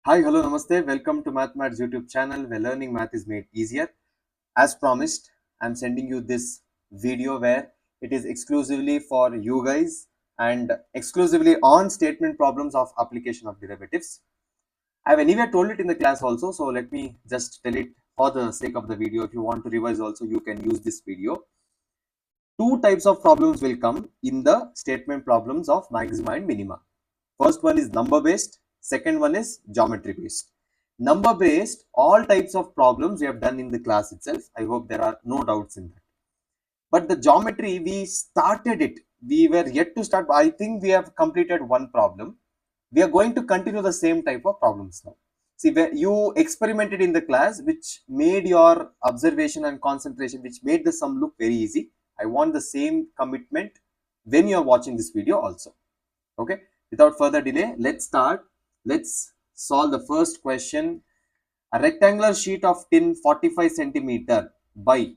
Hi, hello, namaste. Welcome to Mathmads YouTube channel where learning math is made easier. As promised, I'm sending you this video where it is exclusively for you guys and exclusively on statement problems of application of derivatives. I have anyway told it in the class also, so let me just tell it for the sake of the video. If you want to revise also, you can use this video. Two types of problems will come in the statement problems of maxima and minima. First one is number based, second one is geometry based. Number based, all types of problems we have done in the class itself. I hope there are no doubts in that. But the geometry, we started it. We were yet to start. I think we have completed one problem. We are going to continue the same type of problems now. See, where you experimented in the class, which made your observation and concentration, which made the sum look very easy. I want the same commitment when you are watching this video also. Okay. Without further delay, let's start. Let's solve the first question. A rectangular sheet of tin 45 centimeter by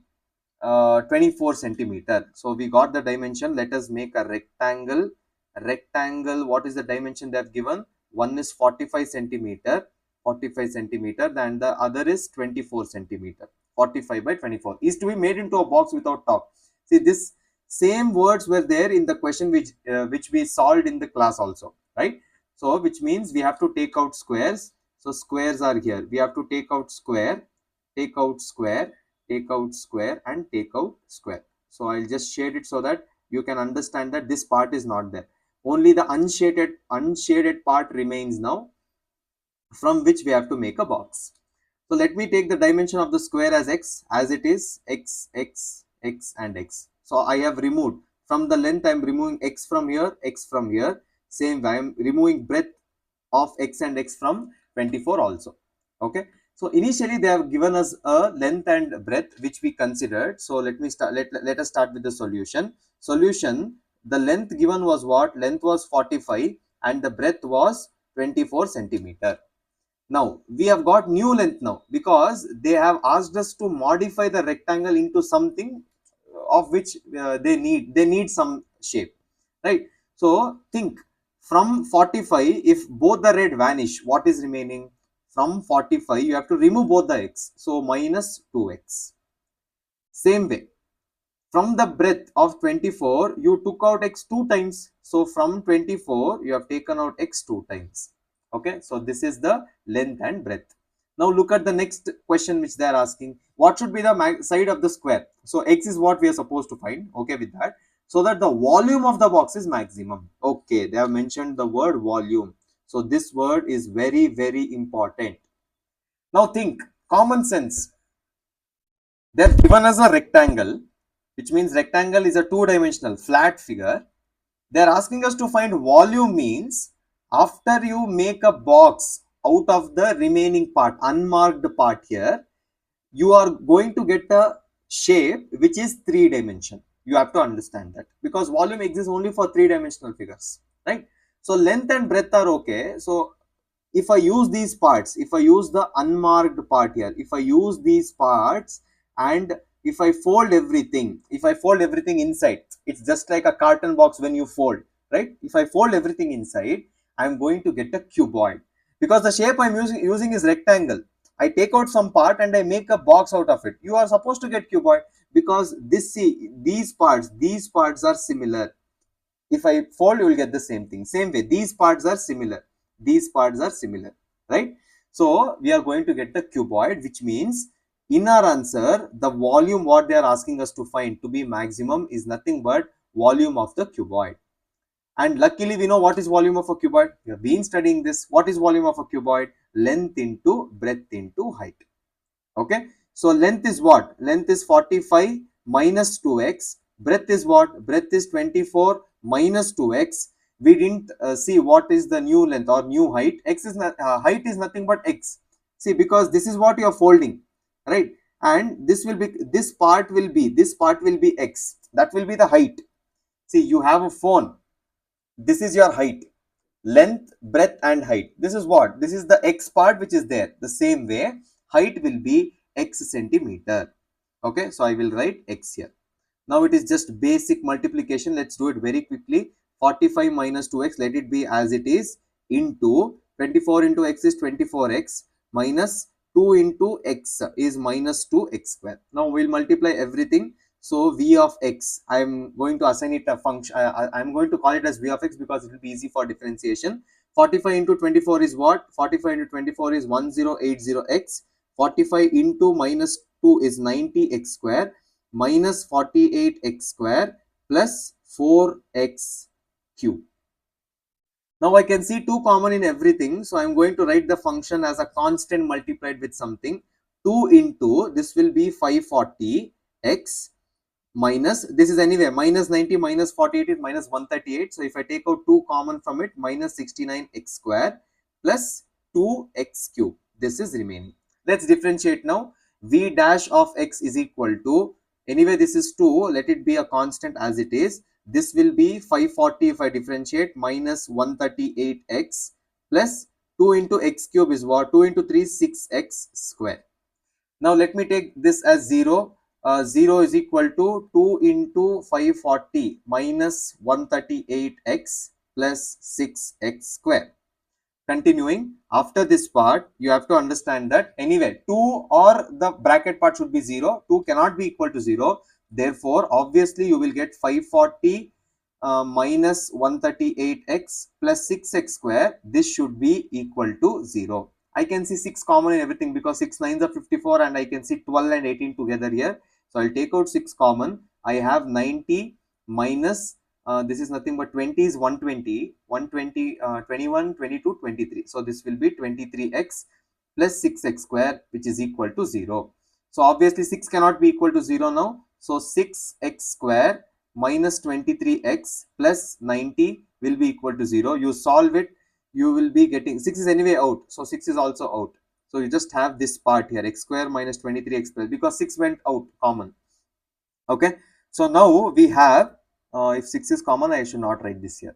24 centimeter. So we got the dimension. Let us make a rectangle. What is the dimension they have given? One is 45 centimeter, and the other is 24 centimeter. 45 by 24 is to be made into a box without top. See, this same words were there in the question which we solved in the class also, right? So which means we have to take out squares. So squares are here. We have to take out square, take out square, take out square, and take out square. So I'll just shade it so that you can understand that this part is not there. Only the unshaded part remains now, from which we have to make a box. So let me take the dimension of the square as x, as it is x, x, x, and x. So I have removed from the length, I am removing x from here, x from here. Same way, I am removing breadth of x and x from 24 also. Okay. So initially they have given us a length and breadth which we considered. So let me start. Let us start with the solution. Solution. The length given was what? Length was 45 and the breadth was 24 centimeter. Now we have got new length now because they have asked us to modify the rectangle into something of which they need some shape, right? So think, from 45, if both the red vanish, what is remaining? From 45 you have to remove both the x, so minus 2x. Same way, from the breadth of 24 you took out x 2 times, so from 24 you have taken out x 2 times. Okay, so this is the length and breadth. Now look at the next question which they are asking. What should be the side of the square? So x is what we are supposed to find. Okay, with that, so that the volume of the box is maximum. Okay, they have mentioned the word volume. So this word is very, very important. Now think, common sense. They have given us a rectangle, which means rectangle is a two-dimensional flat figure. They are asking us to find volume, means after you make a box out of the remaining part, unmarked part here, you are going to get a shape which is 3-dimension. You have to understand that because volume exists only for 3-dimensional figures, right? So length and breadth are okay. So if I use these parts, if I use the unmarked part here, if I use these parts and if I fold everything, inside, it's just like a carton box when you fold, right? If I fold everything inside, I'm going to get a cuboid because the shape I'm using is rectangle. I take out some part and I make a box out of it. You are supposed to get cuboid because these parts are similar. If I fold, you will get the same thing. Same way, these parts are similar. Right? So we are going to get the cuboid, which means in our answer, the volume what they are asking us to find to be maximum is nothing but volume of the cuboid. And luckily, we know what is volume of a cuboid. We have been studying this. What is volume of a cuboid? Length into breadth into height. Okay. So length is what? Length is 45 minus 2x. Breadth is what? Breadth is 24 minus 2x. We didn't see what is the new length or new height. X is height is nothing but x. See, because this is what you are folding, right? And this part will be x. That will be the height. See, you have a phone. This is your height, length, breadth, and height. This is what? This is the x part which is there. The same way, height will be x centimeter. Okay, so I will write x here. Now it is just basic multiplication. Let's do it very quickly. 45 minus 2x, let it be as it is, into 24 into x is 24x minus 2 into x is minus 2x square. Now we'll multiply everything. So v of x, I am going to assign it a function. I am going to call it as v of x because it will be easy for differentiation. 45 into 24 is what? 45 into 24 is 1080x. 45 into minus 2 is 90x square minus 48x square plus 4x cube. Now I can see 2 common in everything. So I am going to write the function as a constant multiplied with something. 2 into, this will be 540x minus, this is anyway minus 90 minus 48 is minus 138. So if I take out 2 common from it, minus 69x square plus 2x cube. This is remaining. Let's differentiate now. V dash of x is equal to, anyway this is 2, let it be a constant as it is. This will be 540 if I differentiate minus 138x plus 2 into x cube is what? 2 into 3 6x square. Now let me take this as 0. 0 is equal to 2 into 540 minus 138x plus 6x square. Continuing, after this part, you have to understand that anyway, 2 or the bracket part should be 0. 2 cannot be equal to 0. Therefore, obviously, you will get 540 minus 138x plus 6x square. This should be equal to 0. I can see 6 common in everything because 6 9s are 54 and I can see 12 and 18 together here. So I'll take out 6 common. I have 90 minus this is nothing but 20 is 120, 120, 21, 22, 23. So this will be 23x plus 6x square, which is equal to 0. So obviously 6 cannot be equal to 0 now. So 6x square minus 23x plus 90 will be equal to 0. You solve it, you will be getting, 6 is anyway out. So 6 is also out. So you just have this part here, x square minus 23x plus, because 6 went out common. Okay. So now we have, if 6 is common, I should not write this here.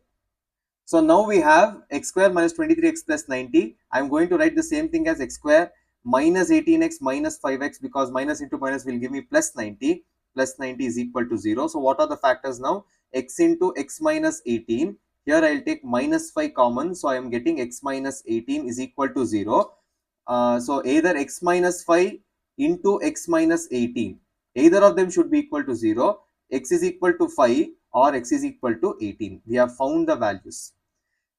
So now we have x square minus 23x plus 90. I am going to write the same thing as x square minus 18x minus 5x, because minus into minus will give me plus 90. Plus 90 is equal to 0. So what are the factors now? X into x minus 18. Here I will take minus 5 common. So I am getting x minus 18 is equal to 0. So either x minus 5 into x minus 18. Either of them should be equal to 0. X is equal to 5 or x is equal to 18. We have found the values.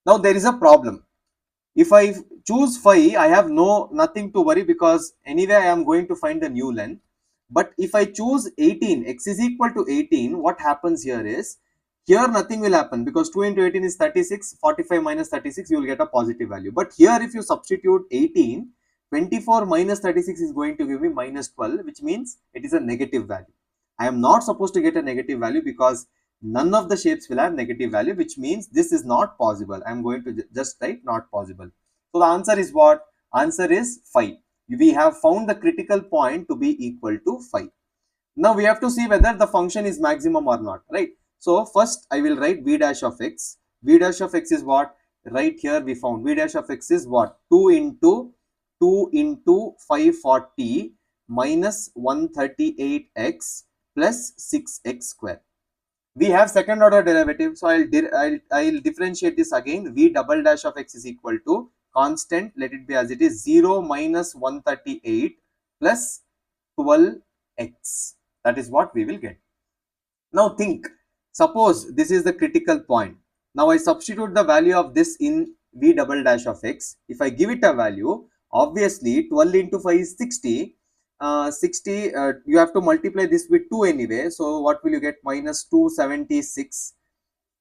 Now there is a problem. If I choose 5, I have nothing to worry because anyway I am going to find the new length. But if I choose 18, x is equal to 18, what happens here is, here nothing will happen because 2 into 18 is 36, 45 minus 36, you will get a positive value. But here if you substitute 18, 24 minus 36 is going to give me minus 12, which means it is a negative value. I am not supposed to get a negative value because none of the shapes will have negative value, which means this is not possible. I am going to just write not possible. So the answer is what? Answer is 5. We have found the critical point to be equal to 5. Now we have to see whether the function is maximum or not, right? So first I will write v dash of x. V dash of x is what? Right here we found v dash of x is what? 2 into 540 minus 138x plus 6x square. We have second order derivative, so I'll differentiate this again. V double dash of x is equal to constant, let it be as it is, 0 minus 138 plus 12x. That is what we will get. Now think, suppose this is the critical point. Now I substitute the value of this in v double dash of x. If I give it a value, obviously 12 into 5 is 60. 60, you have to multiply this with 2 anyway. So what will you get? Minus 276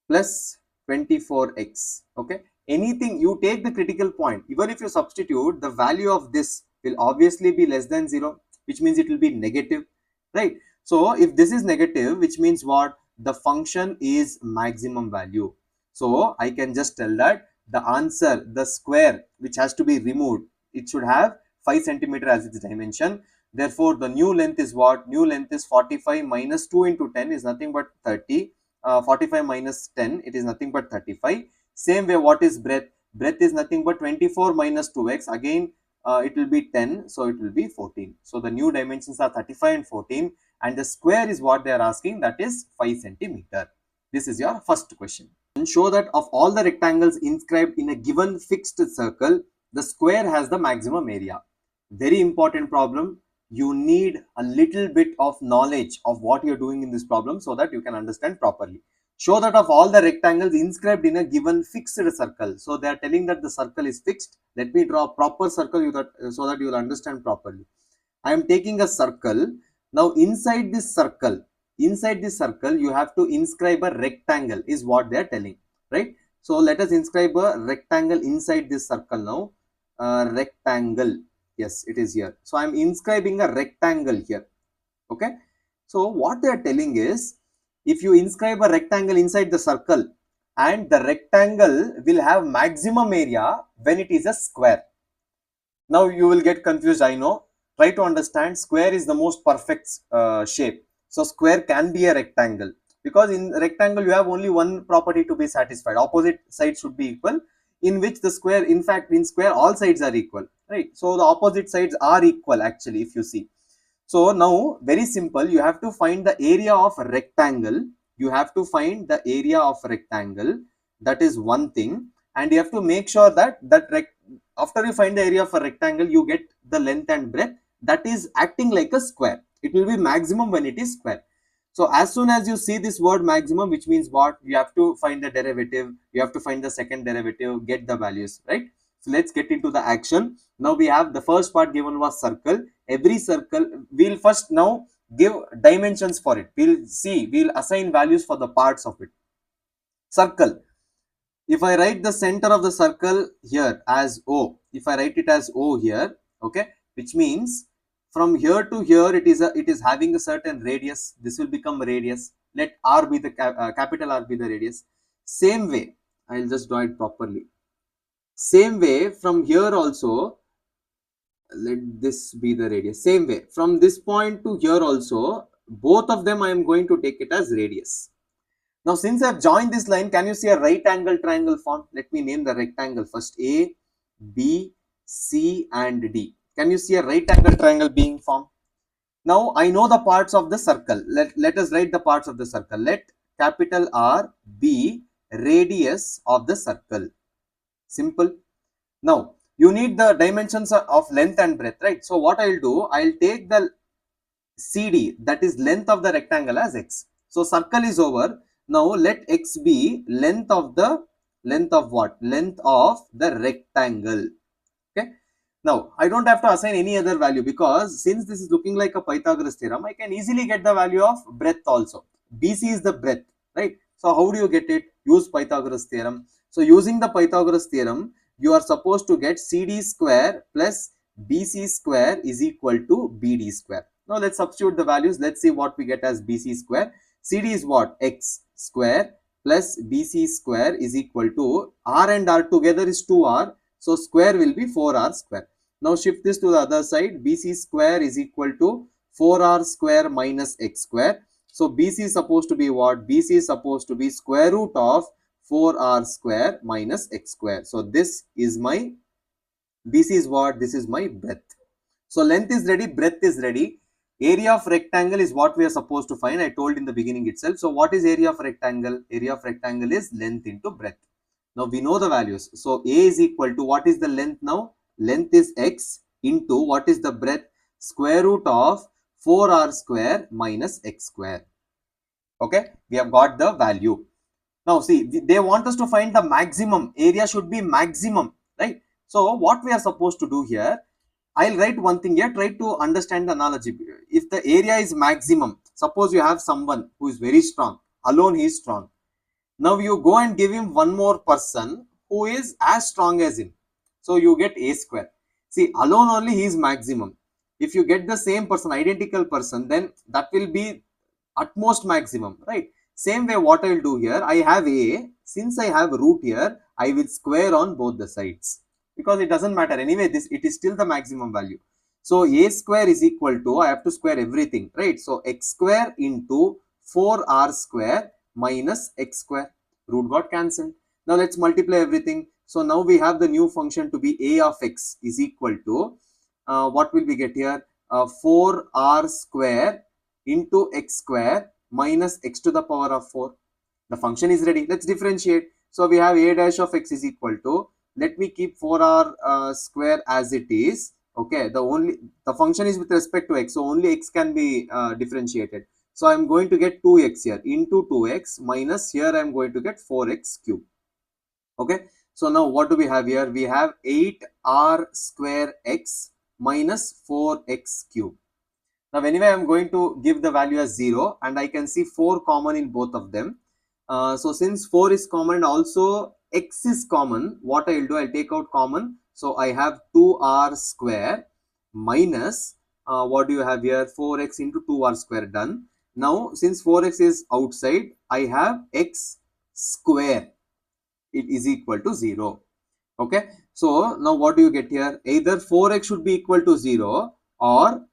plus 24x. Okay. Anything, you take the critical point. Even if you substitute, the value of this will obviously be less than 0, which means it will be negative, right? So if this is negative, which means what? The function is maximum value. So I can just tell that the answer, the square which has to be removed, it should have 5 centimeter as its dimension. Therefore, the new length is what? New length is 45 minus 2 into 10 is nothing but 30. 45 minus 10, it is nothing but 35. Same way, what is breadth? Breadth is nothing but 24 minus 2x. Again, it will be 10, so it will be 14. So the new dimensions are 35 and 14, and the square is what they are asking, that is 5 centimeter. This is your first question. show that of all the rectangles inscribed in a given fixed circle, the square has the maximum area. Very important problem. You need a little bit of knowledge of what you're doing in this problem so that you can understand properly. Show that of all the rectangles inscribed in a given fixed circle. So they are telling that the circle is fixed. Let me draw a proper circle so that you will understand properly. I am taking a circle. Now inside this circle, you have to inscribe a rectangle is what they are telling, right? So let us inscribe a rectangle inside this circle now. Rectangle. Yes, it is here. So I am inscribing a rectangle here. Okay. So what they are telling is, if you inscribe a rectangle inside the circle, and the rectangle will have maximum area when it is a square. Now you will get confused, I know. Try to understand. Square is the most perfect shape. So square can be a rectangle, because in rectangle you have only one property to be satisfied. Opposite sides should be equal, in which the square, in fact, in square all sides are equal, right? So the opposite sides are equal actually, if you see. So now, very simple, you have to find the area of a rectangle. You have to find the area of a rectangle. That is one thing. And you have to make sure that after you find the area of a rectangle, you get the length and breadth that is acting like a square. It will be maximum when it is square. So as soon as you see this word maximum, which means what? You have to find the derivative. You have to find the second derivative, get the values, right? So let's get into the action. Now we have the first part given was circle. Every circle, we'll first now give dimensions for it. We'll assign values for the parts of it. Circle. If I write the center of the circle here as O, if I write it as O here, okay, which means from here to here it is having a certain radius. This will become radius. Let R be the capital R be the radius. Same way, I'll just draw it properly. Same way from here also, let this be the radius. Same way from this point to here also, both of them I am going to take it as radius. Now since I have joined this line, can you see a right angle triangle form? Let me name the rectangle first. A, B, C and D. Can you see a right angle triangle being formed? Now I know the parts of the circle. Let us write the parts of the circle. Let capital R be radius of the circle. Simple. Now you need the dimensions of length and breadth, right? So what I'll do, I'll take the CD, that is length of the rectangle, as x. So circle is over. Now let x be length of what? Length of the rectangle. Okay. Now I don't have to assign any other value, because since this is looking like a Pythagoras theorem, I can easily get the value of breadth also. BC is the breadth, right? So how do you get it? Use Pythagoras theorem. So using the Pythagoras theorem, you are supposed to get CD square plus BC square is equal to BD square. Now let's substitute the values. Let's see what we get as BC square. CD is what? X square plus BC square is equal to R and R together is 2R. So square will be 4R square. Now shift this to the other side. BC square is equal to 4R square minus X square. So BC is supposed to be what? BC is supposed to be square root of 4R square minus X square. So this is my BC is what? This is my breadth. So length is ready, breadth is ready. Area of rectangle is what we are supposed to find. I told in the beginning itself. So what is area of rectangle? Area of rectangle is length into breadth. Now we know the values. So A is equal to, what is the length now? Length is X into what is the breadth? Square root of 4R square minus X square. Okay, we have got the value. Now see, they want us to find the maximum. Area should be maximum, right? So what we are supposed to do here, I'll write one thing here, try to understand the analogy. If the area is maximum, suppose you have someone who is very strong, alone he is strong. Now you go and give him one more person who is as strong as him. So you get A square. See, alone only he is maximum. If you get the same person, identical person, then that will be utmost maximum, right? Same way what I will do here, I have A. Since I have root here, I will square on both the sides, because it doesn't matter. Anyway, it is still the maximum value. So A square is equal to, I have to square everything, right? So X square into 4R square minus X square. Root got cancelled. Now let's multiply everything. So now we have the new function to be A of X is equal to, what will we get here? 4R square into X square minus X to the power of 4. The function is ready. Let's differentiate. So we have a dash of x is equal to, let me keep 4r square as it is. Okay, the function is with respect to x, so only x can be differentiated. So I'm going to get 2x here into 2x minus here I'm going to get 4x cube. Okay, so now what do we have here? We have 8r square x minus 4x cube. Now anyway, I'm going to give the value as 0 and I can see 4 common in both of them. So since 4 is common and also x is common, what I will do, I'll take out common. So I have 2r square minus, what do you have here? 4x into 2r square, done. Now since 4x is outside, I have x square. It is equal to 0. Okay. So now what do you get here? Either 4x should be equal to 0 or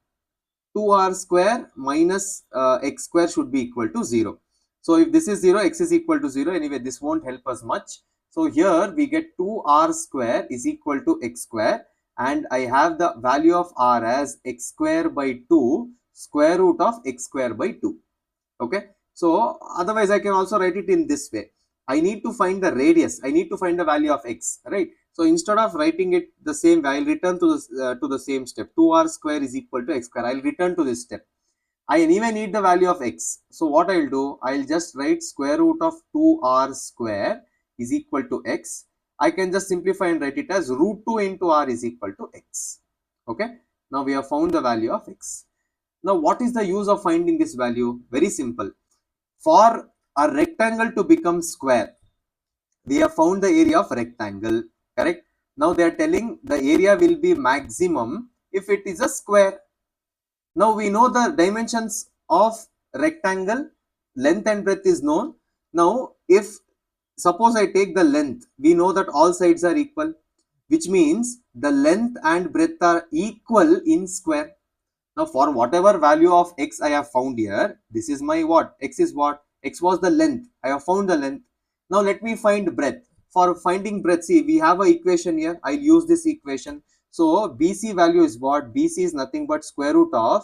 2r square minus x square should be equal to 0. So if this is 0, x is equal to 0. Anyway, this won't help us much. So here we get 2r square is equal to x square, and I have the value of r as x square by 2 square root of x square by 2. Okay. So otherwise I can also write it in this way. I need to find the radius. I need to find the value of x, right? So instead of writing it the same way, I'll return to the same step. 2r square is equal to x square. I'll return to this step. I anyway need the value of x. So what I'll do, I'll just write square root of 2r square is equal to x. I can just simplify and write it as root 2 into r is equal to x. Okay. Now we have found the value of x. Now what is the use of finding this value? Very simple. For a rectangle to become square, we have found the area of rectangle, correct? Now they are telling the area will be maximum if it is a square. Now we know the dimensions of rectangle, length and breadth is known. Now if suppose I take the length, we know that all sides are equal, which means the length and breadth are equal in square. Now for whatever value of x I have found here, this is my what? X is what? X was the length. I have found the length. Now let me find breadth. For finding breadth, see, we have an equation here. I'll use this equation. So BC value is what? BC is nothing but square root of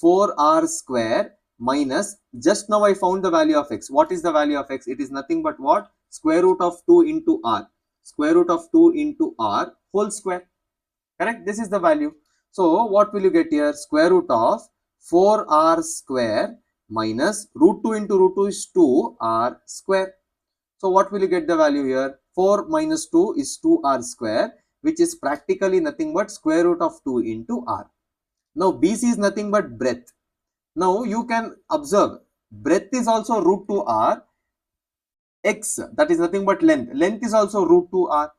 4r square minus, just now I found the value of x. What is the value of x? It is nothing but what? Square root of 2 into r. Square root of 2 into r whole square. Correct? This is the value. So what will you get here? Square root of 4r square minus root 2 into root 2 is 2r square. So what will you get the value here? 4 minus 2 is 2r square, which is practically nothing but square root of 2 into r. Now BC is nothing but breadth. Now you can observe breadth is also root 2r. X, that is nothing but length. Length is also root 2r.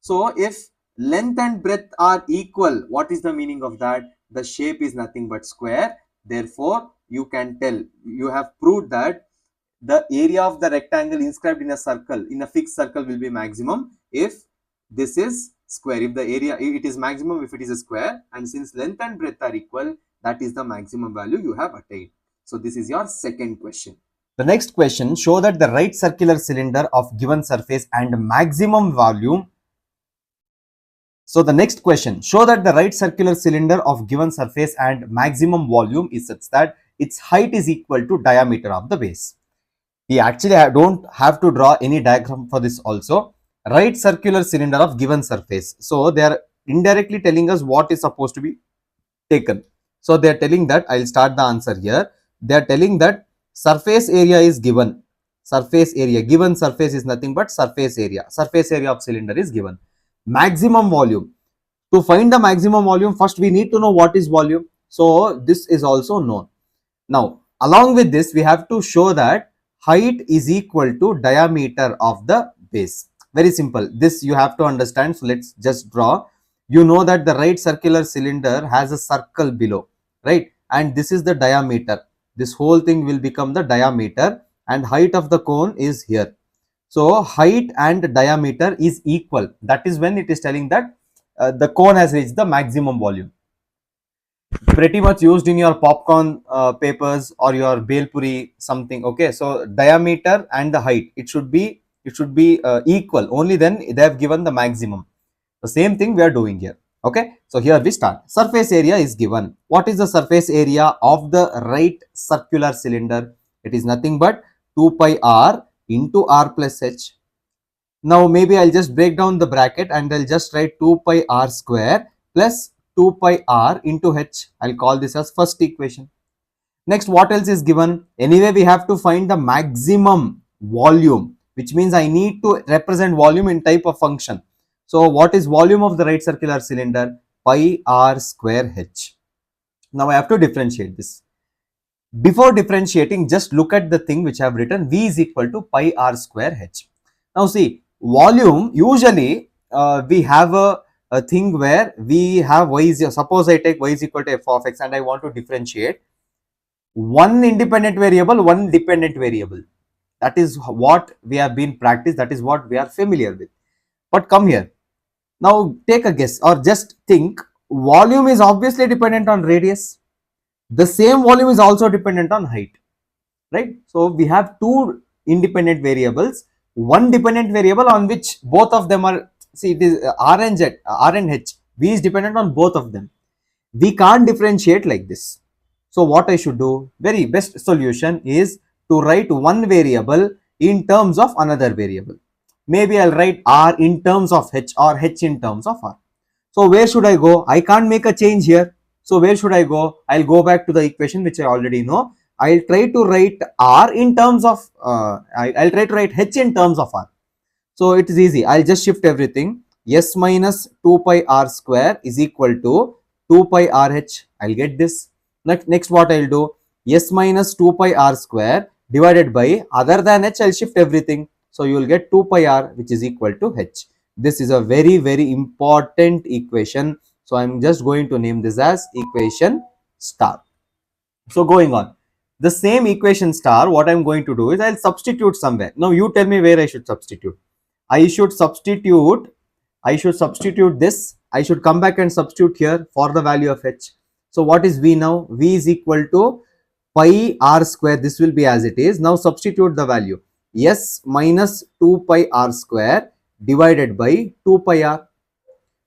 So if length and breadth are equal, what is the meaning of that? The shape is nothing but square. Therefore, you can tell, you have proved that the area of the rectangle inscribed in a circle, in a fixed circle, will be maximum if this is square. If the area, it is maximum if it is a square, and since length and breadth are equal, that is the maximum value you have attained. So this is your second question. The next question, show that the right circular cylinder of given surface and maximum volume. So the next question, show that the right circular cylinder of given surface and maximum volume is such that its height is equal to diameter of the base. We actually don't have to draw any diagram for this also. Right circular cylinder of given surface. So they are indirectly telling us what is supposed to be taken. So they are telling that, I'll start the answer here. They are telling that surface area is given. Surface area, given surface is nothing but surface area. Surface area of cylinder is given. Maximum volume. To find the maximum volume, first we need to know what is volume. So this is also known. Now, along with this, we have to show that height is equal to diameter of the base. Very simple. This you have to understand. So let's just draw. You know that the right circular cylinder has a circle below, right? And this is the diameter. This whole thing will become the diameter, and height of the cone is here. So height and diameter is equal. That is when it is telling that the cone has reached the maximum volume. Pretty much used in your popcorn papers or your bel puri something. Okay, so diameter and the height, it should be equal. Only then they have given the maximum. The same thing we are doing here. Okay, so here we start. Surface area is given. What is the surface area of the right circular cylinder? It is nothing but 2 pi r into r plus h. Now maybe I'll just break down the bracket and I'll just write 2 pi r square plus 2 pi r into h. I'll call this as first equation. Next, what else is given? Anyway, we have to find the maximum volume, which means I need to represent volume in type of function. So what is volume of the right circular cylinder? Pi r square h. Now I have to differentiate this. Before differentiating, just look at the thing which I have written. V is equal to pi r square h. Now see, volume, usually we have a thing where we have y is, suppose I take y is equal to f of x and I want to differentiate one independent variable, one dependent variable. That is what we have been practiced, that is what we are familiar with. But come here, now take a guess or just think, volume is obviously dependent on radius. The same volume is also dependent on height, right? So we have two independent variables, one dependent variable on which both of them are, see, it is r and h, v is dependent on both of them. We can't differentiate like this. So what I should do, very best solution is to write one variable in terms of another variable. Maybe I'll write r in terms of h or h in terms of r. So where should I go? I can't make a change here. So where should I go? I'll go back to the equation which I already know. I'll try to write r in terms of, I'll try to write h in terms of r. So it is easy. I'll just shift everything. S minus 2 pi r square is equal to 2 pi r h. I'll get this. Next what I'll do? S minus 2 pi r square divided by, other than h, I'll shift everything. So you will get 2 pi r, which is equal to h. This is a very, very important equation. So I'm just going to name this as equation star. So going on, the same equation star, what I'm going to do is I'll substitute somewhere. Now you tell me where I should substitute. I should substitute this. I should come back and substitute here for the value of h. So what is v now? V is equal to pi r square. This will be as it is. Now substitute the value. S minus 2 pi r square divided by 2 pi r.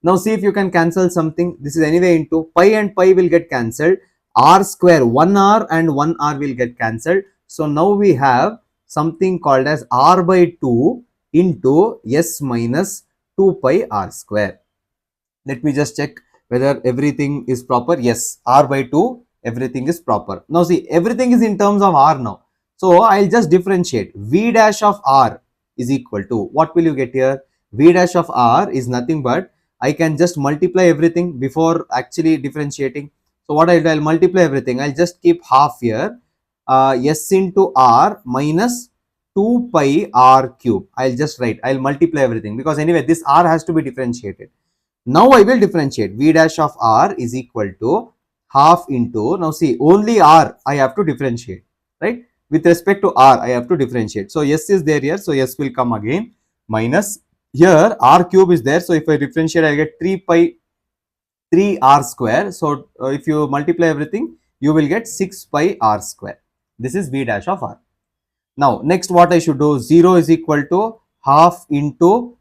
Now see if you can cancel something. This is anyway into pi and pi will get cancelled. R square, 1 r and 1 r will get cancelled. So now we have something called as r by 2 into s minus 2 pi r square. Let me just check whether everything is proper. Yes, r by 2, everything is proper. Now see, everything is in terms of r now. So I'll just differentiate. V dash of r is equal to, what will you get here? V dash of r is nothing but, I can just multiply everything before actually differentiating. So what I'll do, I'll multiply everything. I'll just keep half here. S into r minus 2 pi r cube. I'll just write, I'll multiply everything because anyway this r has to be differentiated. Now I will differentiate. V dash of r is equal to half into, now see, only r I have to differentiate, right? With respect to r I have to differentiate. So s is there here, so s will come again, minus here r cube is there. So if I differentiate, I get 3 r square. So if you multiply everything, you will get 6 pi r square. This is v dash of r. Now next what I should do, 0 is equal to half into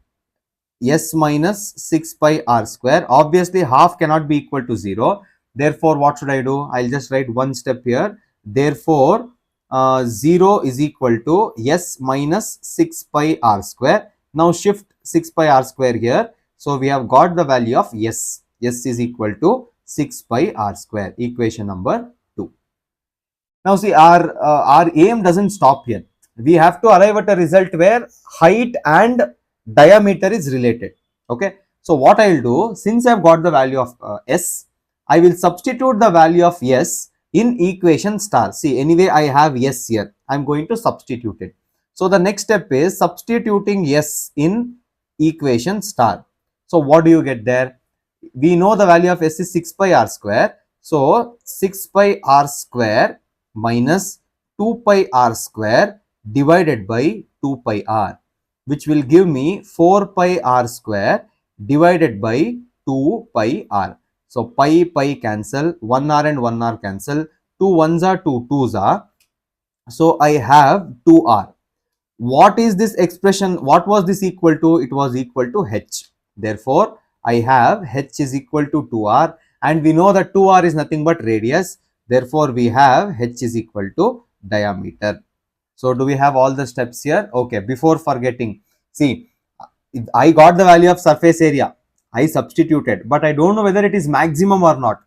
s minus 6 pi r square. Obviously half cannot be equal to 0. Therefore what should I do? I'll just write one step here. Therefore 0 is equal to s minus 6 pi r square. Now shift 6 pi r square here. So we have got the value of s. S is equal to 6 pi r square. Equation number 2. Now see, our aim doesn't stop here. We have to arrive at a result where height and diameter is related. Okay. So what I'll do, since I've got the value of s, I will substitute the value of s in equation star. See, anyway I have s here. I'm going to substitute it. So the next step is substituting s in equation star. So what do you get there? We know the value of s is 6 pi r square. So 6 pi r square minus 2 pi r square divided by 2 pi r, which will give me 4 pi r square divided by 2 pi r. So pi cancel, 1 r and 1 r cancel, 2 1s are 2 2s are. So I have 2 r. What is this expression? What was this equal to? It was equal to h. Therefore I have h is equal to 2r, and we know that 2r is nothing but radius. Therefore we have h is equal to diameter. So do we have all the steps here? Okay, before forgetting, see, I got the value of surface area. I substituted, but I don't know whether it is maximum or not.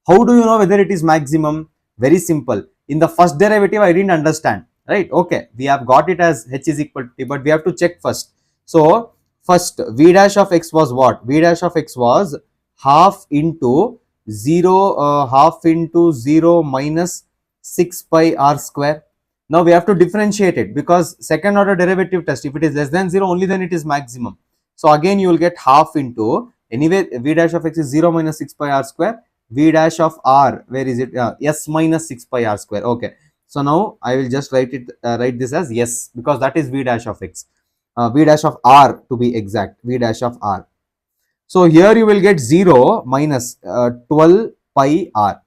How do you know whether it is maximum? Very simple. In the first derivative, I didn't understand, right? Okay, we have got it as h is equal to t, but we have to check first. So first, v dash of x was what? V dash of x was half into 0 minus 6 pi r square. Now we have to differentiate it because second order derivative test, if it is less than 0, only then it is maximum. So again you will get half into, anyway v dash of x is 0 minus 6 pi r square, v dash of r, where is it? S minus 6 pi r square. Okay, so now I will just write this as yes, because that is v dash of x, v dash of r to be exact, v dash of r. So here you will get 0 minus 12 pi r,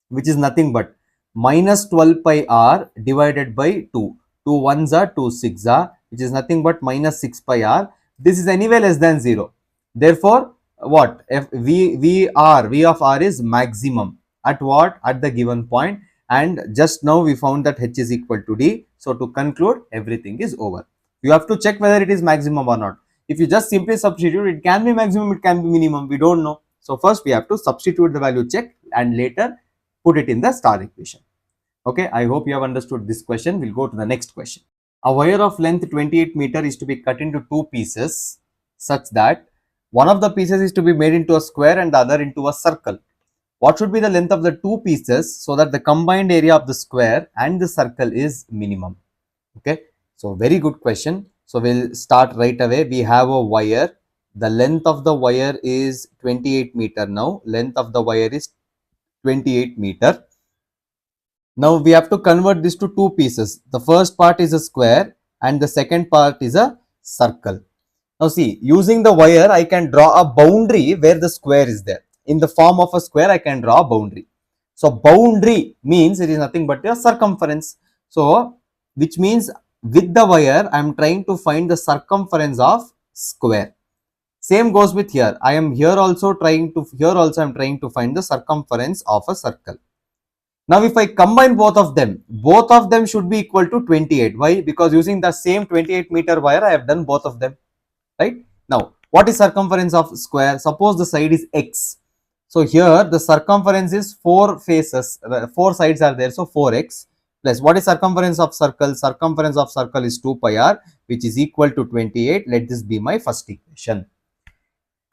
which is nothing but minus 12 pi r divided by 2. 2 ones are 2 6 are, which is nothing but minus 6 pi r. This is anyway less than 0. Therefore, what? If v of r is maximum at what? At the given point. And just now we found that h is equal to d. So to conclude, everything is over. You have to check whether it is maximum or not. If you just simply substitute, it can be maximum, it can be minimum. We don't know. So first we have to substitute the value, check, and later put it in the star equation. Okay, I hope you have understood this question. We'll go to the next question. A wire of length 28 meter is to be cut into two pieces such that one of the pieces is to be made into a square and the other into a circle. What should be the length of the two pieces so that the combined area of the square and the circle is minimum? Okay, so very good question. So we'll start right away. We have a wire. The length of the wire is 28 meter now. Length of the wire is 28 meter. Now we have to convert this to two pieces. The first part is a square and the second part is a circle. Now see, using the wire, I can draw a boundary where the square is there. In the form of a square, I can draw a boundary. So boundary means it is nothing but a circumference. So which means with the wire, I am trying to find the circumference of square. Same goes with here. I am trying to find the circumference of a circle. Now if I combine both of them should be equal to 28. Why? Because using the same 28 meter wire, I have done both of them, right? Now what is circumference of square? Suppose the side is x. So here the circumference is 4 faces, 4 sides are there, so 4x plus what is circumference of circle? Circumference of circle is 2 pi r, which is equal to 28. Let this be my first equation.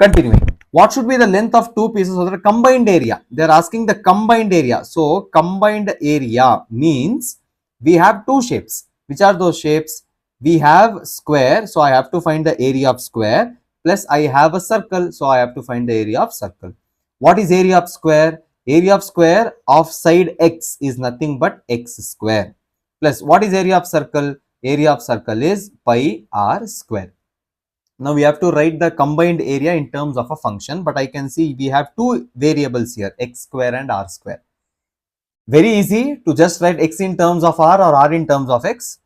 Continuing, what should be the length of two pieces of the combined area? They are asking the combined area. So combined area means we have two shapes. Which are those shapes? We have square, so I have to find the area of square, plus I have a circle, so I have to find the area of circle. What is area of square? Area of square of side x is nothing but x square, plus what is area of circle? Area of circle is pi r square. Now we have to write the combined area in terms of a function, but I can see we have two variables here, x square and r square. Very easy to just write x in terms of r or r in terms of x.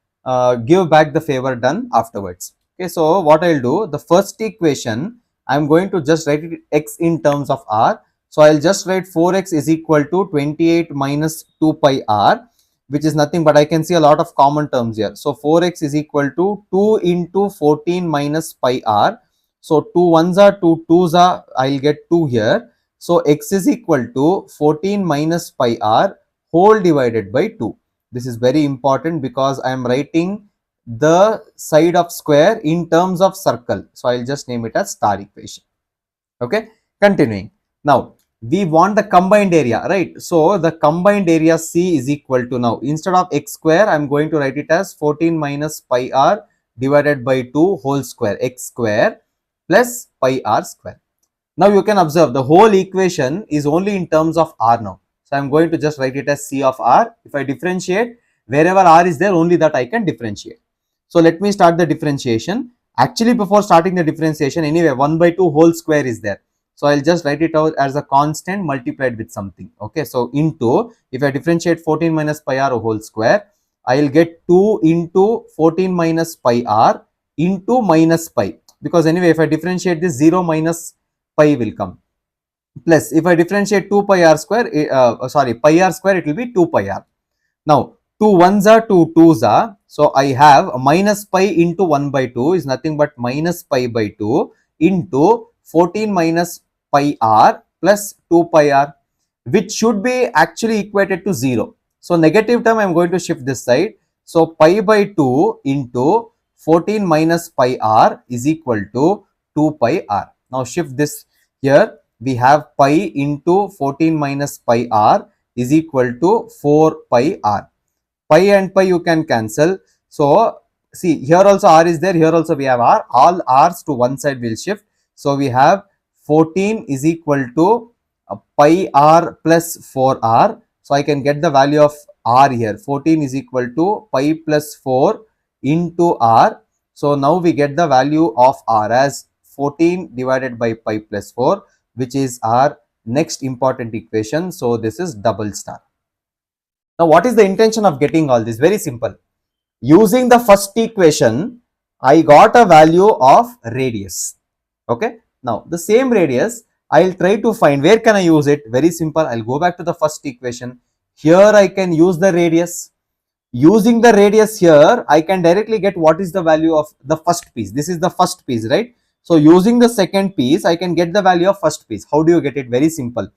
Give back the favor done afterwards. Okay, so what I'll do, the first equation, I'm going to just write it x in terms of r. So I'll just write 4x is equal to 28 minus 2 pi r, which is nothing but I can see a lot of common terms here. So 4x is equal to 2 into 14 minus pi r. So 2 ones are 2 2s are, I'll get 2 here. So x is equal to 14 minus pi r whole divided by 2. This is very important because I am writing the side of square in terms of circle. So I'll just name it as star equation. Okay, continuing. Now we want the combined area, right? So the combined area C is equal to, now instead of x square, I'm going to write it as 14 minus pi r divided by 2 whole square, x square plus pi r square. Now you can observe the whole equation is only in terms of r now. So I'm going to just write it as C of r. If I differentiate, wherever r is there, only that I can differentiate. So let me start the differentiation. Actually, before starting the differentiation, anyway, 1 by 2 whole square is there. So I'll just write it out as a constant multiplied with something. Okay, so into, if I differentiate 14 minus pi r whole square, I'll get 2 into 14 minus pi r into minus pi. Because anyway, if I differentiate this, 0 minus pi will come. Plus, if I differentiate 2 pi r square, pi r square, it will be 2 pi r. Now, 2 ones are 2 twos are. So I have minus pi into 1 by 2 is nothing but minus pi by 2 into 14 minus pi r plus 2 pi r, which should be actually equated to 0. So negative term I am going to shift this side. So pi by 2 into 14 minus pi r is equal to 2 pi r. Now shift this here. We have pi into 14 minus pi r is equal to 4 pi r. Pi and pi you can cancel. So see, here also r is there, here also we have r. All r's to one side will shift. So we have 14 is equal to pi r plus 4r. So I can get the value of r here. 14 is equal to pi plus 4 into r. So now we get the value of r as 14 divided by pi plus 4, which is our next important equation. So this is double star. Now what is the intention of getting all this? Very simple. Using the first equation, I got a value of radius. Okay. Now the same radius, I'll try to find. Where can I use it? Very simple. I'll go back to the first equation. Here I can use the radius. Using the radius here, I can directly get what is the value of the first piece. This is the first piece, right? So using the second piece, I can get the value of first piece. How do you get it? Very simple.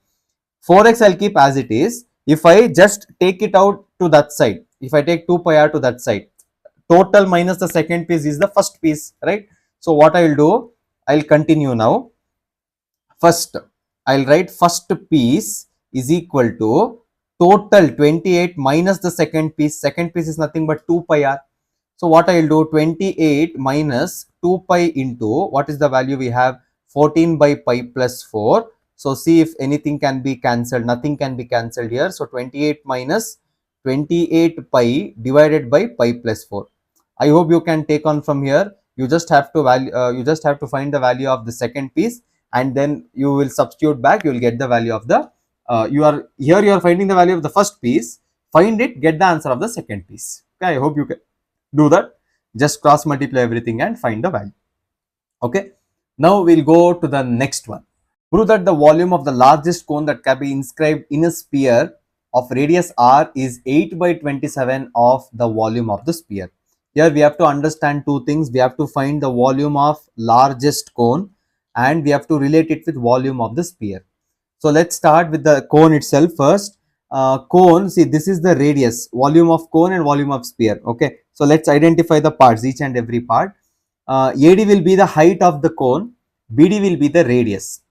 4x I'll keep as it is. If I just take it out to that side, if I take 2 pi r to that side, total minus the second piece is the first piece, right? So what I will do, I'll continue now. First, I'll write first piece is equal to total 28 minus the second piece. Second piece is nothing but 2 pi r. So what I will do, 28 minus 2 pi into, what is the value we have? 14 by pi plus 4. So see if anything can be cancelled. Nothing can be cancelled here. So 28 minus 28 pi divided by pi plus 4. I hope you can take on from here. You just have to find the value of the second piece, and then you will substitute back. You will get the value of the you are finding the value of the first piece. Find it, get the answer of the second piece. Okay, I hope you can do that. Just cross multiply everything and find the value. Okay, now we'll go to the next one. Prove that the volume of the largest cone that can be inscribed in a sphere of radius r is 8 by 27 of the volume of the sphere. Here we have to understand two things. We have to find the volume of largest cone and we have to relate it with volume of the sphere. So let's start with the cone itself first. Cone, see, this is the radius, volume of cone and volume of sphere. Okay, so let's identify the parts, each and every part. AD will be the height of the cone, BD will be the radius.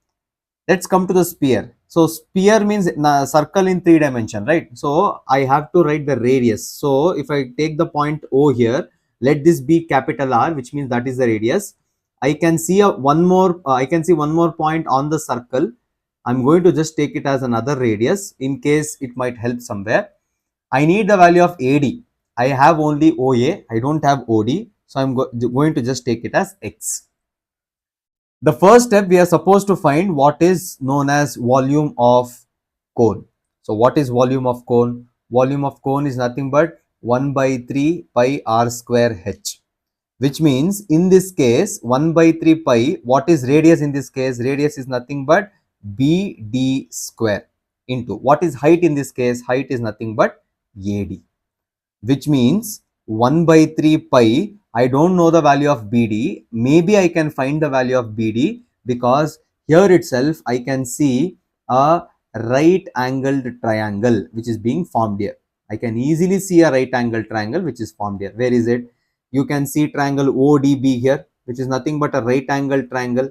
Let's come to the sphere. So sphere means circle in 3 dimension, right? So I have to write the radius. So if I take the point O here, let this be capital R, which means that is the radius. I can see one more point on the circle. I'm going to just take it as another radius in case it might help somewhere. I need the value of AD. I have only OA. I don't have OD. So I'm going to just take it as X. The first step, we are supposed to find what is known as volume of cone. So what is volume of cone? Volume of cone is nothing but 1 by 3 pi r square h, which means in this case 1 by 3 pi, what is radius in this case? Radius is nothing but BD square into, what is height in this case? Height is nothing but AD, which means 1 by 3 pi. I don't know the value of BD. Maybe I can find the value of BD because here itself I can see a right angled triangle which is being formed here. I can easily see a right angled triangle which is formed here. Where is it? You can see triangle ODB here, which is nothing but a right angled triangle,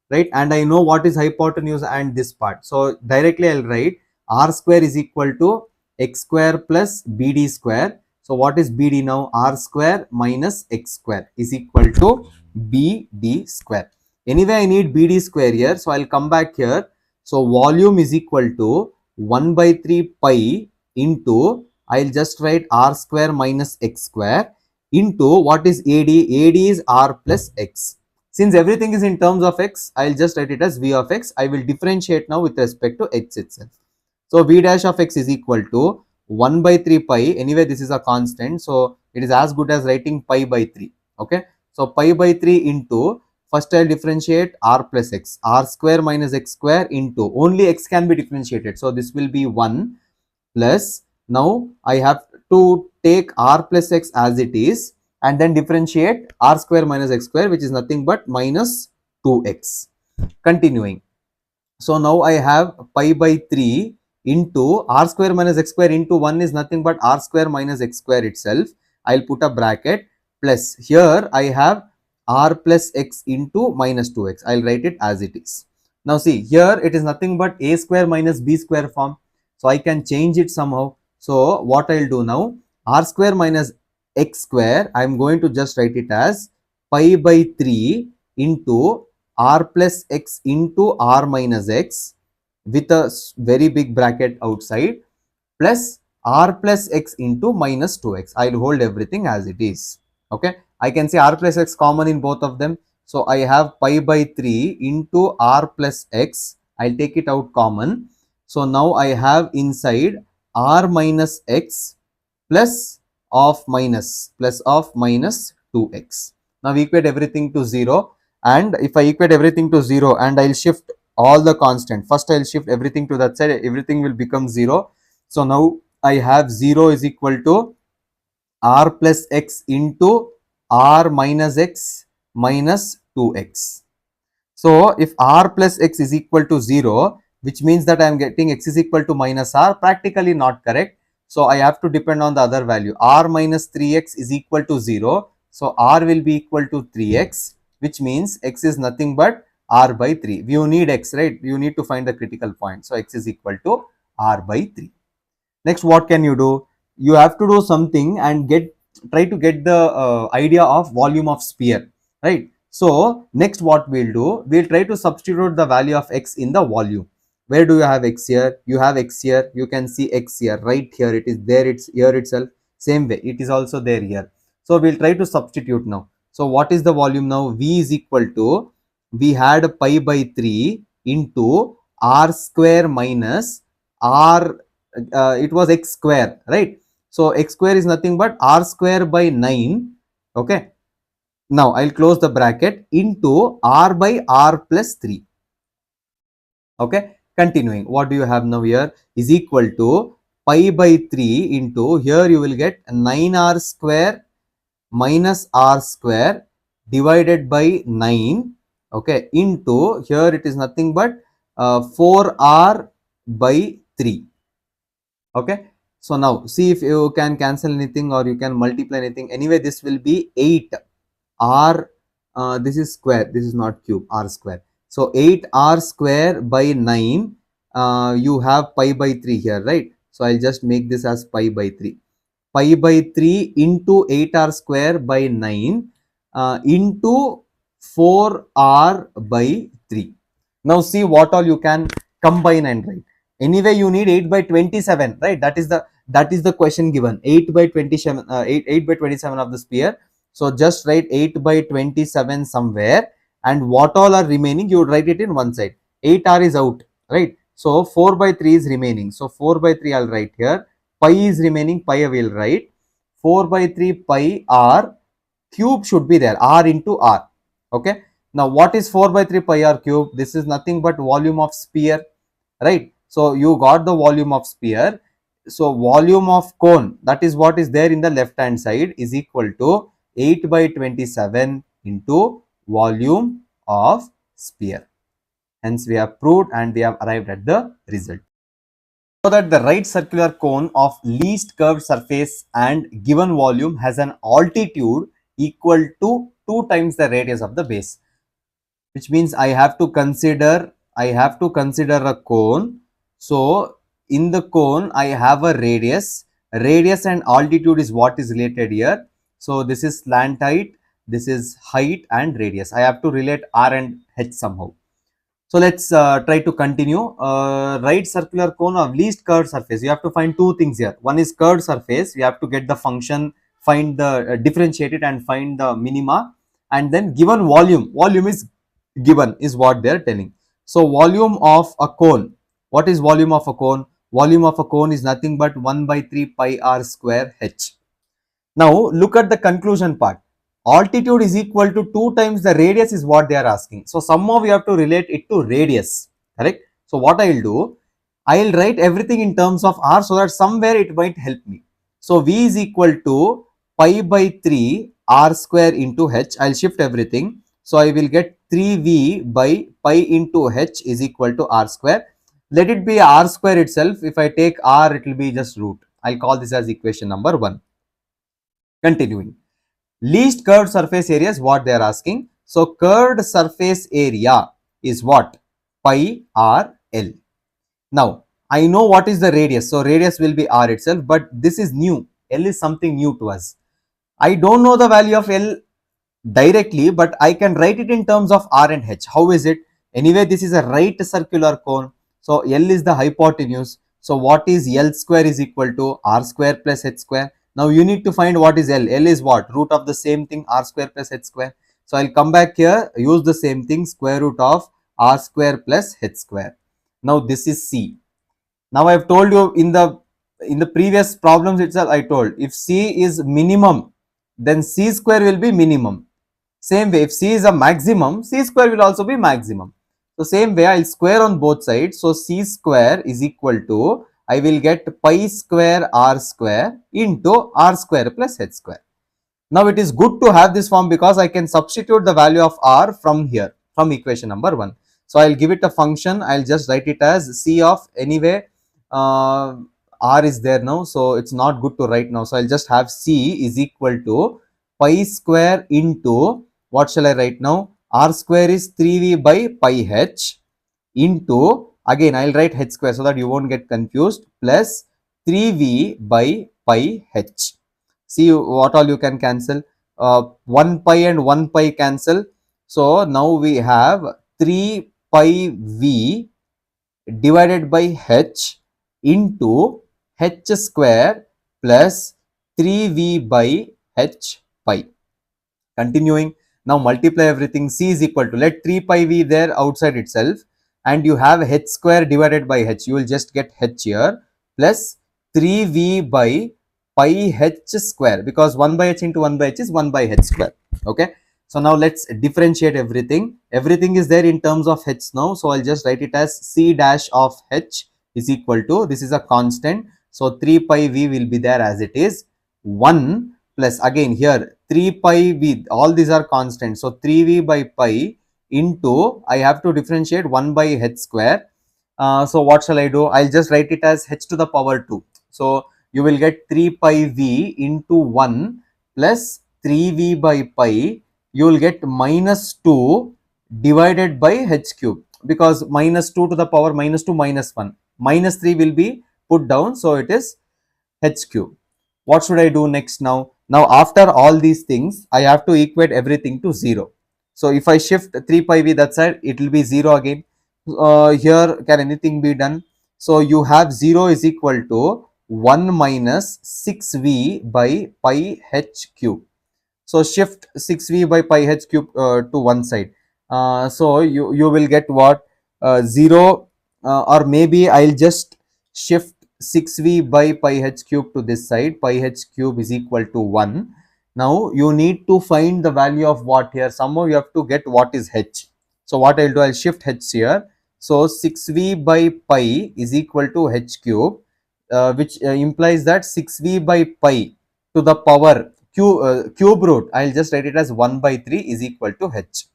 right? And I know what is hypotenuse and this part. So directly I'll write r square is equal to x square plus BD square. So what is BD now? R square minus x square is equal to BD square. Anyway, I need BD square here. So I'll come back here. So volume is equal to 1 by 3 pi into, I'll just write r square minus x square into, what is AD? AD is r plus x. Since everything is in terms of x, I'll just write it as v of x. I will differentiate now with respect to x itself. So v dash of x is equal to 1 by 3 pi. Anyway, this is a constant, so it is as good as writing pi by 3. Okay, so pi by 3 into, first I'll differentiate r plus x, r square minus x square into, only x can be differentiated, so this will be 1 plus, now I have to take r plus x as it is and then differentiate r square minus x square, which is nothing but minus 2x. Continuing. So now I have pi by 3 into r square minus x square into 1 is nothing but r square minus x square itself. I'll put a bracket plus here I have r plus x into minus 2x. I'll write it as it is. Now see, here it is nothing but a square minus b square form. So I can change it somehow. So what I'll do now, r square minus x square, I'm going to just write it as pi by 3 into r plus x into r minus x with a very big bracket outside plus r plus x into minus 2x. I'll hold everything as it is. Okay, I can say r plus x common in both of them. So I have pi by 3 into r plus x. I'll take it out common. So now I have inside r minus x plus of minus 2x. Now equate everything to 0, and if I equate everything to 0 and I'll shift all the constant, first I'll shift everything to that side, everything will become 0. So now I have 0 is equal to r plus x into r minus x minus 2x. So if r plus x is equal to 0, which means that I am getting x is equal to minus r, practically not correct. So I have to depend on the other value. R minus 3x is equal to 0. So r will be equal to 3x, which means x is nothing but r by 3. You need x, right? You need to find the critical point. So x is equal to r by 3. Next, what can you do? You have to do something and try to get the idea of volume of sphere, right? So next what we'll do, we'll try to substitute the value of x in the volume. Where do you have x here? You have x here. You can see x here, right here. It is there. It's here itself. Same way, it is also there here. So we'll try to substitute now. So what is the volume now? V is equal to, we had pi by 3 into r square minus r, it was x square, right? So x square is nothing but r square by 9. Okay. Now I'll close the bracket into r by r plus 3. Okay. Continuing. What do you have now here? Is equal to pi by 3 into, here you will get 9r square minus r square divided by 9. Okay. Into, here it is nothing but 4r by 3. Okay. So now see if you can cancel anything or you can multiply anything. Anyway, this will be 8 r, this is square, this is not cube, r square. So 8r square by 9, you have pi by 3 here, right? So I'll just make this as pi by 3. Pi by 3 into 8r square by 9 into 4r by 3. Now see what all you can combine and write. Anyway, you need 8 by 27, right? That is the question given. 8 by 27, 8 by 27 of the sphere. So just write 8 by 27 somewhere, and what all are remaining, you would write it in one side. 8r is out, right? So 4 by 3 is remaining. So 4 by 3 I'll write here. Pi is remaining, pi I will write. 4 by 3 pi r cube should be there, r into r. Okay. Now what is 4 by 3 pi r cube? This is nothing but volume of sphere, right? So you got the volume of sphere. So volume of cone, that is what is there in the left hand side, is equal to 8 by 27 into volume of sphere. Hence we have proved and we have arrived at the result. So that the right circular cone of least curved surface and given volume has an altitude equal to 2 times the radius of the base, which means I have to consider a cone. So in the cone I have a radius and altitude is what is related here. So this is slant height, this is height and radius. I have to relate r and h somehow. So let's try to continue. Right circular cone of least curved surface. You have to find two things here. One is curved surface. You have to get the function, find the differentiate it and find the minima, and then given volume. Volume is given is what they are telling. So volume of a cone. What is volume of a cone? Volume of a cone is nothing but 1 by 3 pi r square h. Now look at the conclusion part. Altitude is equal to 2 times the radius is what they are asking. So somehow we have to relate it to radius, correct? So what I will do, I will write everything in terms of r so that somewhere it might help me. So V is equal to pi by 3 r square into h. I'll shift everything. So I will get 3V by pi into h is equal to r square. Let it be r square itself. If I take r, it will be just root. I'll call this as equation number 1. Continuing. Least curved surface area is what they are asking. So curved surface area is what? Pi r L. Now, I know what is the radius. So radius will be r itself, but this is new. L is something new to us. I don't know the value of L directly, but I can write it in terms of r and h. How is it? Anyway, this is a right circular cone. So L is the hypotenuse. So what is L square is equal to r square plus h square. Now you need to find what is L. L is what? Root of the same thing, r square plus h square. So I'll come back here, use the same thing, square root of r square plus h square. Now this is C. Now I've told you in the previous problems itself, I told if C is minimum, then C square will be minimum. Same way, if C is a maximum, C square will also be maximum. So same way, I'll square on both sides. So C square is equal to, I will get pi square r square into r square plus h square. Now it is good to have this form because I can substitute the value of r from here, from equation number 1. So I'll give it a function. I'll just write it as C of, anyway, r is there now. So it's not good to write now. So I'll just have C is equal to pi square into, what shall I write now? R square is 3V by pi h into, again I'll write h square so that you won't get confused, plus 3V by pi h. See what all you can cancel. 1 pi and 1 pi cancel. So now we have 3 pi V divided by h into h square plus 3V by h pi. Continuing, now multiply everything. C is equal to, let 3 pi V there outside itself, and you have h square divided by h. You will just get h here plus 3V by pi h square, because 1 by h into 1 by h is 1 by h square. Okay. So now let's differentiate everything. Everything is there in terms of h now. So I'll just write it as C dash of h is equal to, this is a constant. So 3 pi V will be there as it is, 1 plus, again here 3 pi V, all these are constants. So 3V by pi into, I have to differentiate 1 by h square. So what shall I do? I'll just write it as h to the power 2. So you will get 3 pi V into 1 plus 3V by pi. You will get minus 2 divided by h cube, because minus 2 to the power minus 2 minus 1. Minus 3 will be put down. So it is h cube. What should I do next now? Now after all these things, I have to equate everything to 0. So if I shift 3 pi V that side, it will be 0 again. Here can anything be done? So you have 0 is equal to 1 minus 6V by pi h cube. So shift 6V by pi h cube to one side. So you will get what? 0, or maybe I'll just shift 6V by pi h cube to this side. Pi h cube is equal to 1. Now you need to find the value of what here? Somehow you have to get what is h. So what I'll do, I'll shift h here. So 6V by pi is equal to h cube, which implies that 6V by pi to the power cube root, I'll just write it as 1 by 3 is equal to h.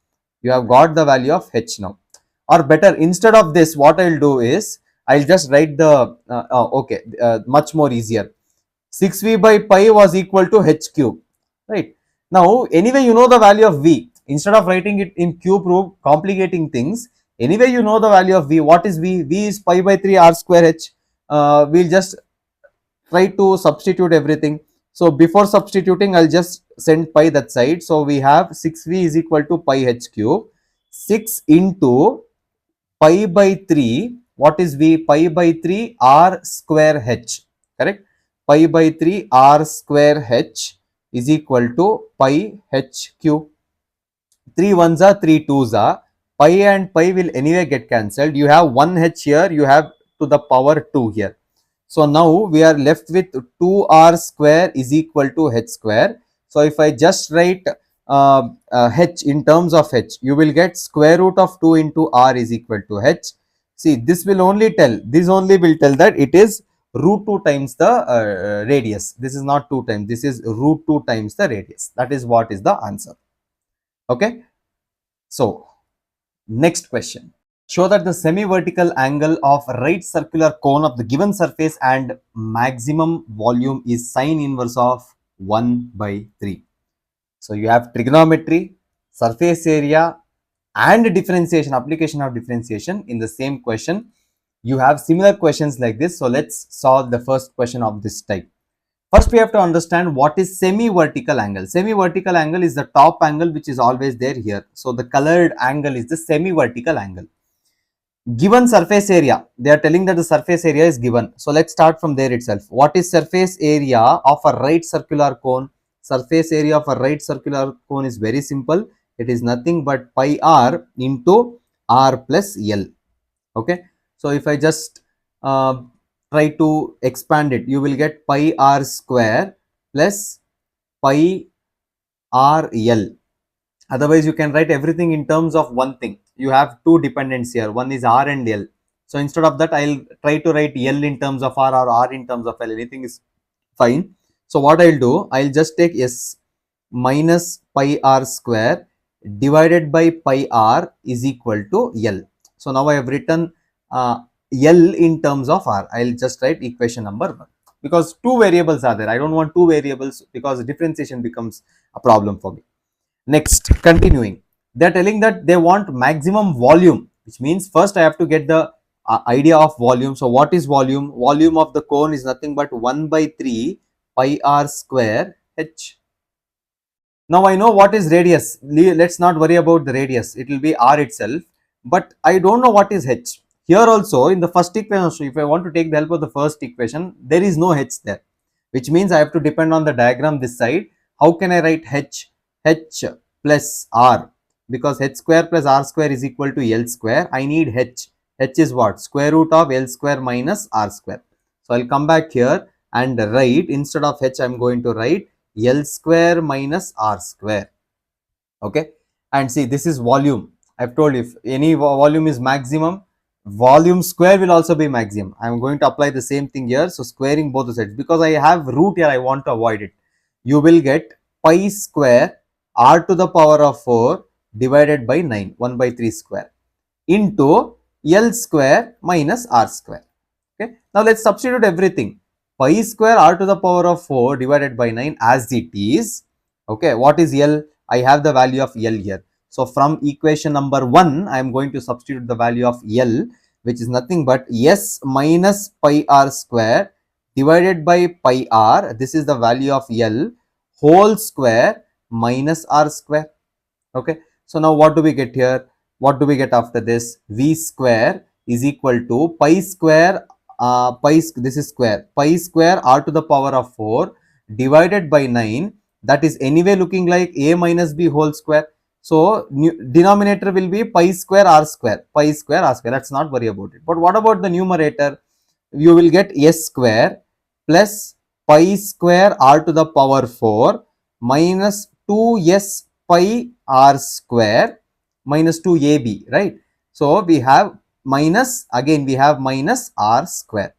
You have got the value of h now. Or better, instead of this, what I'll do is, I'll just write the, much more easier. 6V by pi was equal to h cube, right? Now, anyway, you know the value of v. Instead of writing it in cube root, complicating things, anyway, you know the value of v. What is v? V is pi by 3 r square h. We'll just try to substitute everything. So before substituting, I'll just send pi that side. So we have 6V is equal to pi h cube. 6 into pi by 3. What is V? Pi by 3 r square h. Correct? Pi by 3 r square h is equal to pi h cube. 3 ones are 3 twos are. Pi and pi will anyway get cancelled. You have 1 h here. You have to the power 2 here. So now we are left with 2r square is equal to h square. So if I just write h in terms of h, you will get square root of 2 into r is equal to h. See, this will only tell, this only will tell that it is root 2 times the radius. This is not 2 times, this is root 2 times the radius. That is what is the answer. Okay. So next question. Show that the semi-vertical angle of right circular cone of the given surface and maximum volume is sine inverse of 1 by 3. So you have trigonometry, surface area and differentiation, application of differentiation in the same question. You have similar questions like this. So let's solve the first question of this type. First, we have to understand what is semi-vertical angle. Semi-vertical angle is the top angle which is always there here. So the colored angle is the semi-vertical angle. Given surface area, they are telling that the surface area is given. So let's start from there itself. What is surface area of a right circular cone? Surface area of a right circular cone is very simple. It is nothing but pi r into r plus L. Okay. So if I just try to expand it, you will get pi r square plus pi r L. Otherwise, you can write everything in terms of one thing. You have two dependents here. One is R and L. So instead of that, I'll try to write L in terms of R or R in terms of L. Anything is fine. So what I'll do, I'll just take S minus pi R square divided by pi R is equal to L. So now I have written L in terms of R. I'll just write equation number 1. Because two variables are there. I don't want two variables because differentiation becomes a problem for me. Next, continuing, they are telling that they want maximum volume, which means first I have to get the idea of volume. So what is volume? Volume of the cone is nothing but 1 by 3 pi r square h. Now I know what is radius. Let's not worry about the radius. It will be r itself, but I don't know what is h. Here also in the first equation, if I want to take the help of the first equation, there is no h there, which means I have to depend on the diagram this side. How can I write h? H plus r, because h square plus r square is equal to L square. I need h. H is what? Square root of L square minus r square. So I'll come back here and write, instead of h, I'm going to write L square minus r square. Okay. And see, this is volume. I've told you if any volume is maximum, volume square will also be maximum. I'm going to apply the same thing here. So squaring both the sides, because I have root here, I want to avoid it. You will get pi square r to the power of 4 divided by 9, 1 by 3 square, into L square minus r square. Okay. Now let's substitute everything. Pi square r to the power of 4 divided by 9 as it is. Okay. What is L? I have the value of L here. So from equation number 1, I am going to substitute the value of L, which is nothing but S minus pi r square divided by pi r. This is the value of L whole square minus r square. Okay. So now what do we get here? What do we get after this? V square is equal to pi square, this is square, pi square r to the power of 4 divided by 9. That is anyway looking like a minus b whole square. So denominator will be pi square r square, pi square r square. Let's not worry about it. But what about the numerator? You will get s square plus pi square r to the power 4 minus 2s pi r square minus 2ab, right? So we have minus, again we have minus r square.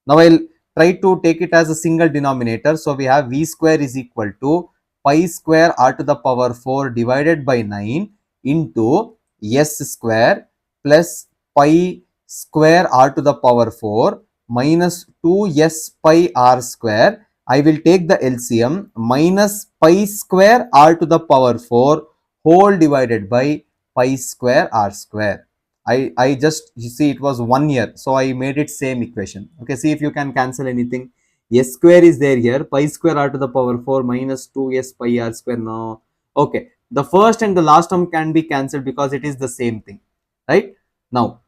Now I'll try to take it as a single denominator. So we have v square is equal to pi square r to the power 4 divided by 9 into s square plus pi square r to the power 4 minus 2s pi r square. I will take the LCM, minus pi square r to the power 4 whole divided by pi square r square. I just, you see, it was 1 year, so I made it same equation. Okay, see if you can cancel anything. S square is there here, pi square r to the power 4 minus 2s pi r square. No. Okay, the first and the last term can be cancelled because it is the same thing, right? Now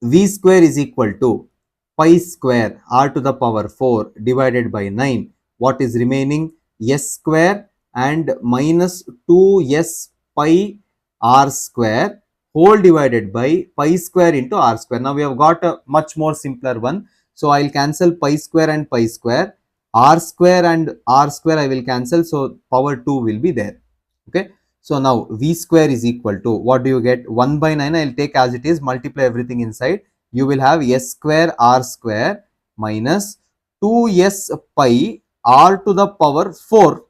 v square is equal to pi square r to the power 4 divided by 9. What is remaining? S square and minus 2s pi r square whole divided by pi square into r square. Now we have got a much more simpler one. So I'll cancel pi square and pi square. R square and r square I will cancel. So power 2 will be there. Okay. So now v square is equal to, what do you get? 1 by 9. I'll take as it is, multiply everything inside. You will have s square r square minus 2s pi r to the power 4.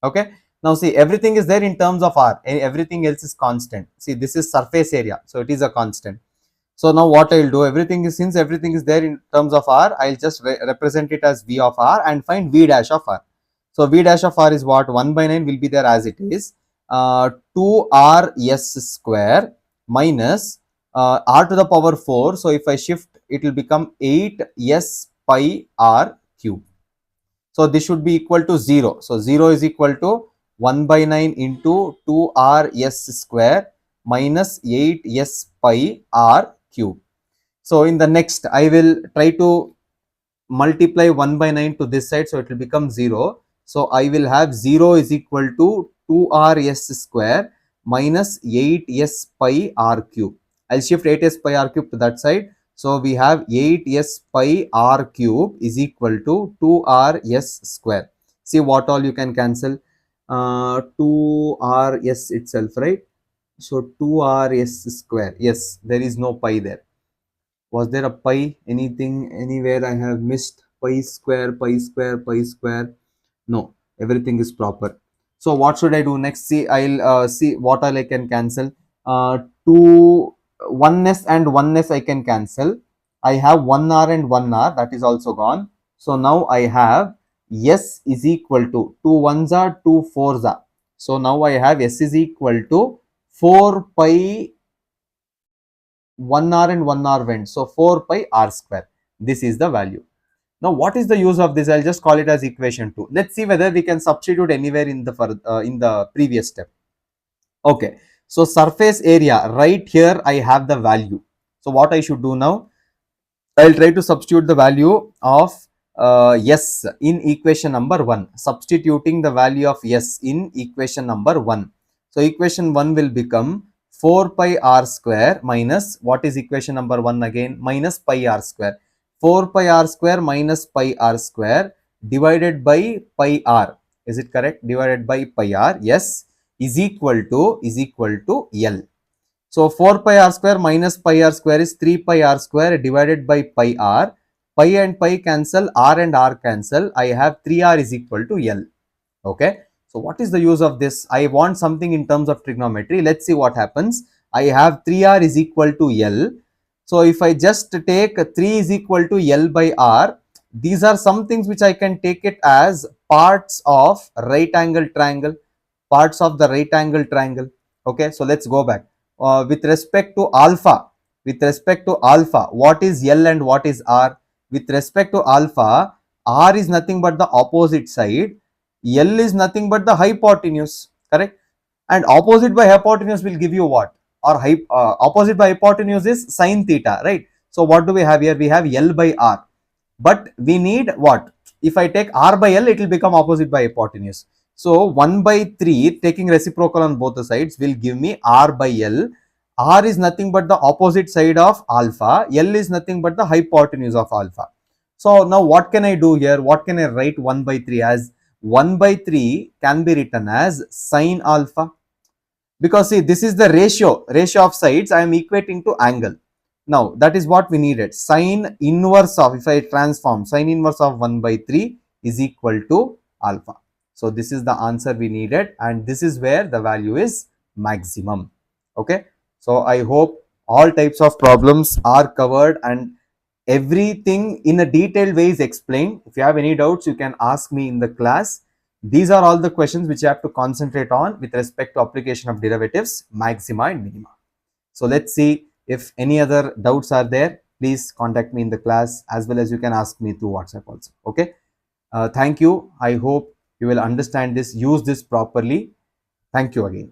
Okay. Now see, everything is there in terms of r. Everything else is constant. See, this is surface area, so it is a constant. So now what I will do, everything is, since everything is there in terms of r, I will just represent it as v of r and find v dash of r. So v dash of r is what? 1 by 9 will be there as it is. 2rs square minus r to the power 4. So if I shift, it will become 8s pi r cube. So this should be equal to 0. So 0 is equal to 1 by 9 into 2rs square minus 8s pi r cube. So in the next, I will try to multiply 1 by 9 to this side, so it will become 0. So I will have 0 is equal to 2rs square minus 8s pi r cube. I'll shift 8s pi r cube to that side. So we have 8s pi r cube is equal to 2rs square. See what all you can cancel. 2rs itself, right? So 2rs square. Yes, there is no pi there. Was there a pi? Anything, anywhere I have missed? Pi square, pi square, pi square. No, everything is proper. So what should I do next? See, I'll see what all I can cancel. 2 oneness and oneness I can cancel. I have 1r and 1r, that is also gone. So now I have s is equal to 2 ones are 2 fours are. So now I have s is equal to 4 pi 1r and 1r went. So 4 pi r square. This is the value. Now what is the use of this? I'll just call it as equation 2. Let's see whether we can substitute anywhere in the previous step. Okay. So surface area, right here I have the value. So what I should do now? I'll try to substitute the value of s in equation number 1. Substituting the value of s in equation number 1. So equation 1 will become 4 pi r square minus, what is equation number 1 again? Minus pi r square. 4 pi r square minus pi r square divided by pi r. Is it correct? Divided by pi r. Yes. Is equal to L. So 4 pi r square minus pi r square is 3 pi r square divided by pi r. Pi and pi cancel, r and r cancel. I have 3r is equal to L. Okay. So what is the use of this? I want something in terms of trigonometry. Let's see what happens. I have 3r is equal to L. So if I just take 3 is equal to L by r, these are some things which I can take it as parts of right angle triangle. Parts of the right angle triangle. Okay. So let's go back. With respect to alpha, what is L and what is R? With respect to alpha, R is nothing but the opposite side. L is nothing but the hypotenuse, correct? And opposite by hypotenuse will give you what? Or opposite by hypotenuse is sine theta, right? So what do we have here? We have L by R. But we need what? If I take R by L, it will become opposite by hypotenuse. So 1 by 3 taking reciprocal on both the sides will give me R by L. R is nothing but the opposite side of alpha. L is nothing but the hypotenuse of alpha. So now what can I do here? What can I write 1 by 3 as? 1 by 3 can be written as sine alpha. Because see, this is the ratio of sides I am equating to angle. Now that is what we needed. Sine inverse of, if I transform, sine inverse of 1 by 3 is equal to alpha. So this is the answer we needed, and this is where the value is maximum. Okay. So I hope all types of problems are covered and everything in a detailed way is explained. If you have any doubts, you can ask me in the class. These are all the questions which you have to concentrate on with respect to application of derivatives, maxima and minima. So let's see if any other doubts are there. Please contact me in the class, as well as you can ask me through WhatsApp also. Okay. Thank you. I hope you will understand this, use this properly. Thank you again.